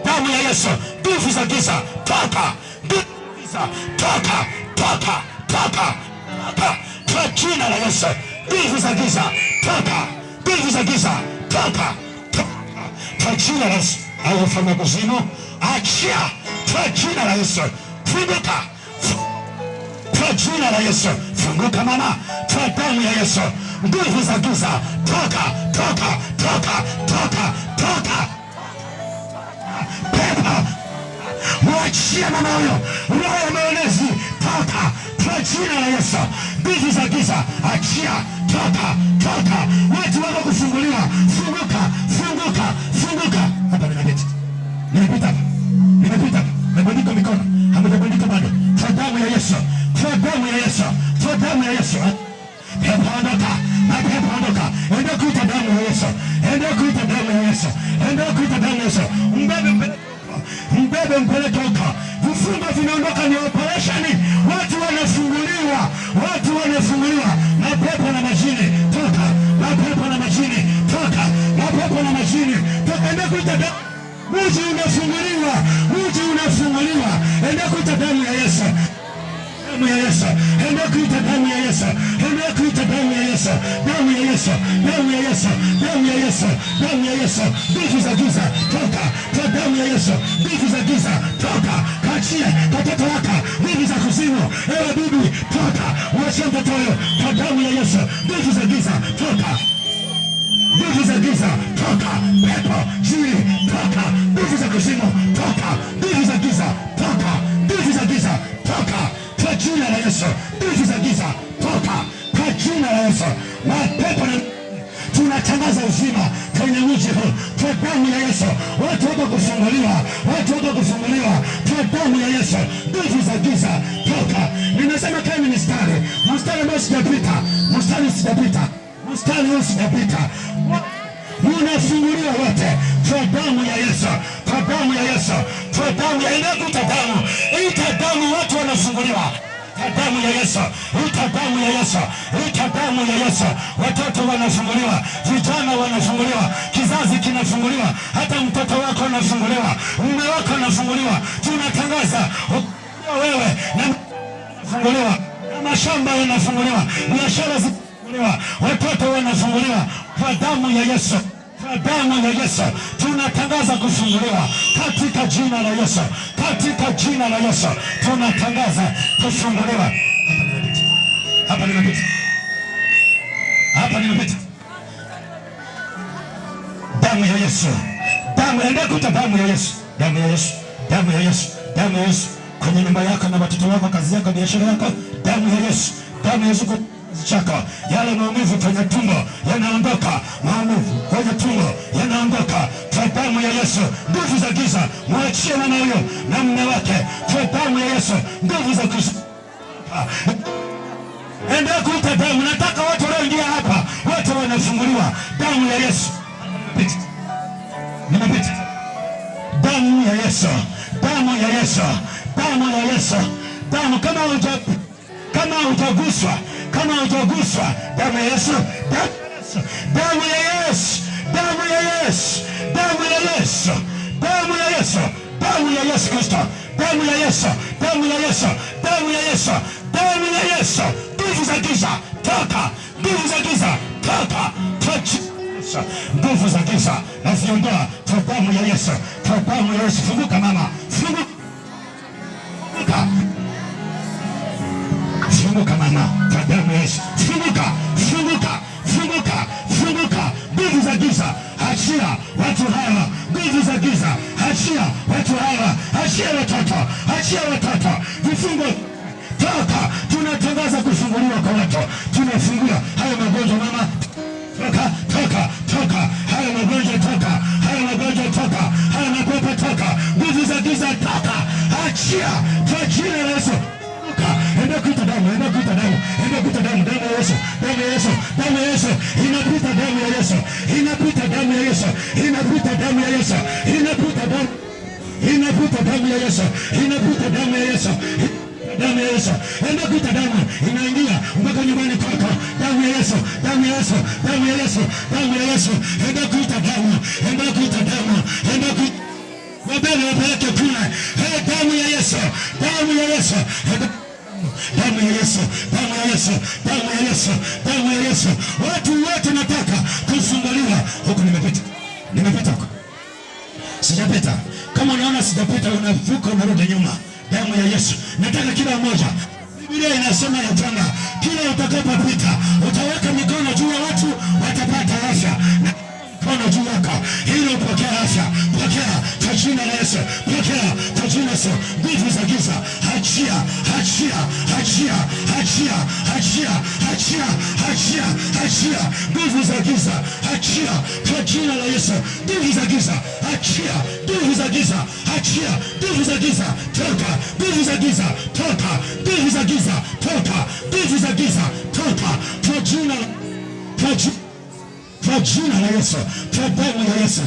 Damu ya Yesu. Nguvu za giza toka. Nguvu za giza toka. Toka. Toka. Toka. Kwa jina la Yesu. Nguvu za giza toka. Nguvu za giza toka. Toka. Kwa jina la Yesu. Au ufalme kuzimu achia. Kwa jina la Yesu. Funguka. Kwa jina la Yesu. Funguka mama. Kwa damu ya Yesu. Nguvu za giza toka. Toka. Toka. Toka. Toka. Pepa mwachia mama huyo. Roho ya maonezi toka. Kwa jina la Yesu. Nguvu za giza achia. Toka. Toka. Watu wako kufunguliwa. Funguka. Funguka. Funguka. Hapa nimepita. Nimepita hapa. Nimepita. Nimebandika mikono. Hamjabandika bado. Kwa damu ya Yesu. Kwa damu ya Yesu. Kwa damu ya Yesu. Pepo ondoka. Pepo ondoka. Enda kuita damu ya Yesu. Enda kuita damu ya Yesu. Enda kuita damu ya Yesu. Mbebe mpeleke huko. Vifungo vinaondoka, ni operation. Watu wanafunguliwa. Watu wanafunguliwa. Mapepo na majini toka. Mapepo na majini toka. Mapepo na majini toka. Enda kuita damu. Mji unafunguliwa. Mji unafunguliwa. Enda kuita damu ya Yesu. Damu ya Yesu. Enda kuita damu ya Yesu. Enda kuita damu ya Yesu. Damu ya Yesu. Damu ya Yesu. Damu ya Yesu. Damu ya Yesu. Nguvu za giza toka. Kwa damu ya Yesu. Nguvu za giza toka. Kachie watoto wako. Nguvu za kuzimu. Ewe bibi toka. Wacha mtoto huyo. Kwa damu ya Yesu. Nguvu za giza toka. nguvu za giza toka, pepo jini toka, nguvu za kuzimu toka, nguvu za giza toka, nguvu za giza toka, kwa jina la Yesu. Nguvu za giza toka, kwa jina la Yesu. Mapepo na tunatangaza uzima kwenye mji huu kwa damu ya Yesu. Watu wako kufunguliwa, watu wako kufunguliwa kwa damu ya Yesu. Nguvu za giza toka. Nimesema kama mstari ambao sijapita, mstari huu sijapita. Unafunguliwa wote kwa damu ya Yesu, kwa damu ya Yesu, kwa damu ya inakuta damu, ita damu, watu wanafunguliwa. Damu ya Yesu, ita damu ya Yesu, ita damu ya Yesu. Watoto wanafunguliwa, vijana wanafunguliwa, kizazi kinafunguliwa, hata mtoto wako anafunguliwa, mume wako anafunguliwa. Tunatangaza wewe na funguliwa, na mashamba yanafunguliwa, biashara zinafunguliwa, watoto wanafunguliwa kwa damu ya Yesu. Kwa damu ya Yesu tunatangaza kufunguliwa katika jina la Yesu, katika jina la Yesu tunatangaza kufunguliwa. Hapa nimepita, hapa nimepita. Damu ya Yesu, damu, enda kuta damu ya Yesu, damu ya Yesu, damu ya Yesu, damu ya Yesu kwenye nyumba yako na watoto wako, kazi yako, biashara yako. Damu ya Yesu, damu ya Yesu chako. Yale maumivu kwenye tumbo yanaondoka, maumivu kwenye tumbo yanaondoka kwa damu ya Yesu. Nguvu za giza mwachie mama huyo na mume wake kwa damu ya Yesu. Nguvu za giza enda kuita damu. Nataka watu walioingia hapa wote wanafunguliwa. Damu ya Yesu, nimepita. Damu ya Yesu, damu ya Yesu, damu ya Yesu, damu. Kama hujaguswa, kama hujaguswa, damu ya Yesu, damu ya Yesu, damu ya Yesu, damu ya Yesu, damu ya Yesu, damu ya Yesu Kristo, damu ya Yesu, damu ya Yesu, damu ya Yesu, damu ya Yesu. Nguvu za giza toka, nguvu za giza toka, nguvu za giza naziondoa kwa damu ya Yesu, kwa damu ya Yesu. Funguka mama, funguka, funguka mama, kwa damu ya Yesu. Funguka, funguka, funguka, funguka. Nguvu za giza achia watu hawa, nguvu za giza achia watu hawa, achia watoto, achia watoto. Vifungo toka, tunatangaza kufunguliwa kwa watu, tunafungua hayo magonjwa mama. Toka, toka, toka, haya magonjwa toka, haya magonjwa toka, haya mapepo toka, nguvu za giza toka, achia kwa jina la Yesu. Enda kuita damu, enda kuita damu, enda kuita damu, damu ya Yesu, damu ya Yesu, damu ya Yesu, inapita damu ya Yesu, inapita damu ya Yesu, inapita damu ya Yesu, inapita damu, inapita damu ya Yesu, inapita damu ya Yesu, damu ya Yesu. Enda kuita damu, inaingia mpaka nyumbani kwako. Damu ya Yesu, damu ya Yesu, damu ya Yesu, damu ya Yesu. Enda kuita damu, enda kuita damu, enda kuita wabele wapeleke kule. Damu ya Yesu, damu ya Yesu, damu ya Yesu, damu ya Yesu, damu ya Yesu, damu ya Yesu. Watu wote nataka kufunguliwa. Huku nimepita, nimepita huko, sijapita. Kama unaona sijapita, unavuka, unarudi nyuma. Damu ya Yesu, nataka kila mmoja. Biblia inasema ya kwamba kila utakapopita utaweka mikono juu ya watu, watapata afya. Na mikono juu yako ili upokee afya. Pokea kwa jina la Yesu, pokea kwa jina la Yesu. Nguvu za giza achia, achia, achia, achia, achia, achia, achia, achia. Nguvu za giza achia kwa jina la Yesu. Nguvu za giza achia, nguvu za giza achia, nguvu za giza toka, nguvu za giza toka, nguvu za giza toka, nguvu za giza toka kwa jina, kwa jina la Yesu, kwa damu ya Yesu.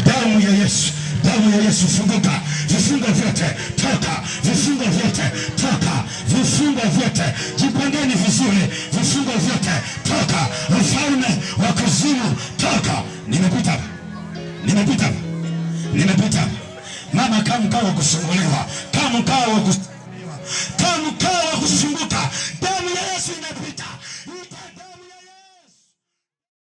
Damu ya Yesu, damu ya Yesu. Funguka, vifungo vyote toka, vifungo vyote toka, vifungo vyote. Jipangeni vizuri, vifungo vyote toka, ufalme wa kuzimu toka. Nimepita, nimepita, nimepita. Mama, kama mkao wa kufunguliwa, kama mkao wa